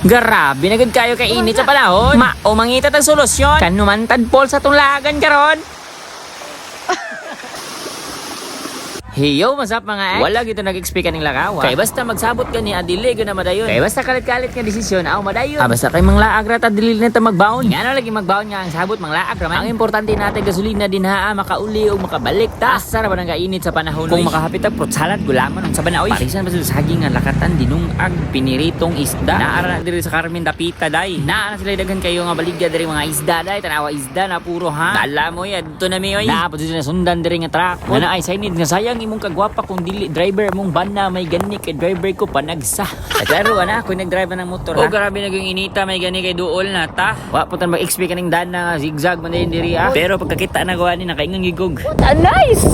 Grabe na gud kayo kay init sa panahon. O mangita tag solusyon. Kanuman tadpol sa tulagan karon. Hiyo, masap mga Wala gito nag-expect kaning lakaw. Kay basta magsabot ka ni adili na madayon. Kay basta kalit-kalit nga desisyon aw madayon. Basta kay manglaag ra ta dili na ta magbaon. Ngano lagi magbaon nga ang sabot manglaag ra man. Ang importante natin gasolina din ha, makauli o makabalik ta. Asa ra ba nang kainit sa panahon. Kung makahapit ang fruit salad gulaman ang saban na oy. Parisan ba sila saging nga lakatan dinungag piniritong isda. Naara na diri sa Carmen Dapita day. Naara sila daghan kayo nga baligya diri mga isda day. Tanawa isda na puro ha. Dala mo ya dito na mi oy. Napod sila sundan diri nga truck. Wala ay signage nga sayang imong kagwapa kung dili driver mong van na may gani kay driver ko panagsa. Klaro ana ako nag-drive ng motor. Oh grabe na yung inita may gani kay duol na ta. Wa putan mag-expect kaning dan na zigzag man diri ah. Pero pagkakita na gawa ni nakaingon gigog. Nice.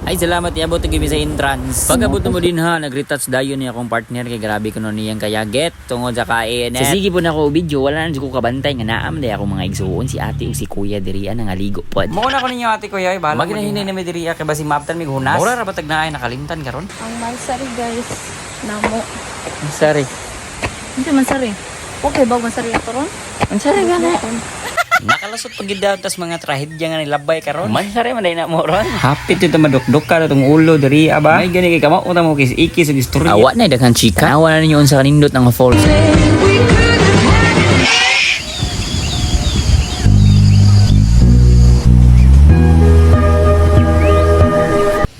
Ay salamat iabot ug sa entrance. Pagabot mo din ha nagretouch dayon ni akong partner kay grabe kuno niyang kayaget tungod sa kain. Sa sige po na ko video wala na ko kabantay nga naam day ako mga igsuon si ate ug si kuya diri nga ngaligo pod. Mo na ko ninyo ate kuya bahala. Maginahinay na mi diri kay basi maptan mig hunas. Mura ra ba tag naay nakalimtan karon? Ang mansari guys. Namo. Sorry. Hindi mansari. Okay ba mansari ato ron? Ansara gana. Nakalasot pag gid tas mga trahedya nga nilabay karon. Mansara man day na mo ron. Hapit ito madukdok ka tong ulo diri aba. May gani kay kamo ta mo kis ikis ug istorya. Awa na daghan chika. Awa na ninyo unsa kanindot ng falls.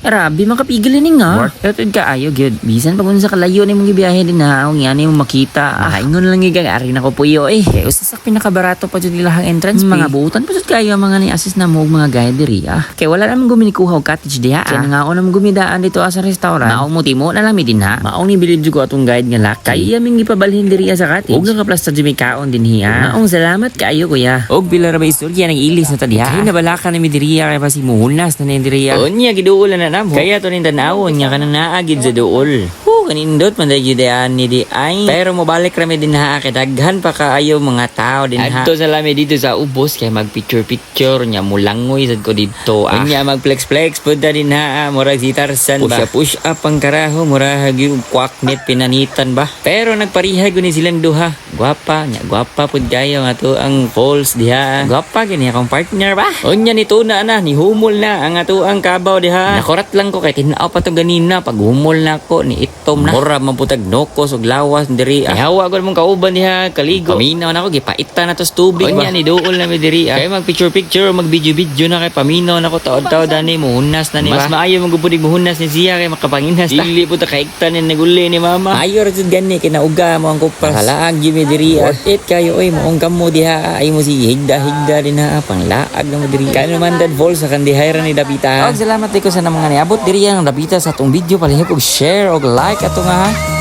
Grabe, makapigil ni nga. Katod ka ayo gyud. Bisan pag unsa kalayo ni mong gibiyahe din na ang yan mong makita. Ingon lang gigang ari na ko puyo eh. Kay usa sa pinakabarato pa jud ilahang entrance fee. Mga buutan pa jud kayo ang mga ni assist na mo og mga guide diri ah. Kay wala naman guminikuha og cottage diha. Kay nga naman gumidaan dito sa restaurant. Maong mo timo na lami din ha. Maong ni bilib jud ko atong guide nga laki. Kay iya ming gipabalhin diri sa cottage. Og nakaplasta jud may kaon din hiya. Maong salamat kaayo kuya. Og bila ra ba istorya nang ilis na ta diha. Kay nabalakan ni mi diri kay pa si muhunas na ni diri. Unya giduulan na namo. Kaya to nin tanawon nga kanang naagid sa duol. Kanindot man dahil gidean ni di ay. Pero mobalik rami din ha kay daghan pa kaayo mga tao din ha. Adto sa lami dito sa ubos kay mag picture nya mulangoy sad ko dito. Unya mag flex pud din ha murag si Tarzan ba. Push up ang karaho murag yung kwaknet pinanitan ba. Pero nagparihag ni silang duha. Gwapa pud kayo nga to ang falls diha. Gwapa gani akong partner ba. Unya ni tuna na ni humol na ang ato ang kabaw diha. Nakorat lang ko kay tinaw pa to ganina pag humol na ko ni ito na. Mura maputag nokos ug lawas diri. Ay hawa gud mong kauban diha kaligo. Paminaw na ko gipaita na tos tubig. Unya ni duol na mi diri. Kay mag picture mag video na kay paminaw na ko taod-taod ani mo hunas na ni ba. Mas maayo mo gupudig mo hunas ni siya kay makapanginas ta. Dili po ta kaigtan ni naguli ni mama. Ayo ra jud gani kay nauga mo ang kupas. Halaag gyud mi diri. It kayo oy mo ang gamo diha. Ay mo si higda din ha panglaag na mo diri. Kay naman dad falls sa kandihay ra ni Dapita. Og salamat ko sa mga niabot diri ang Dapita sa atong video palihog og share og like ato nga ha.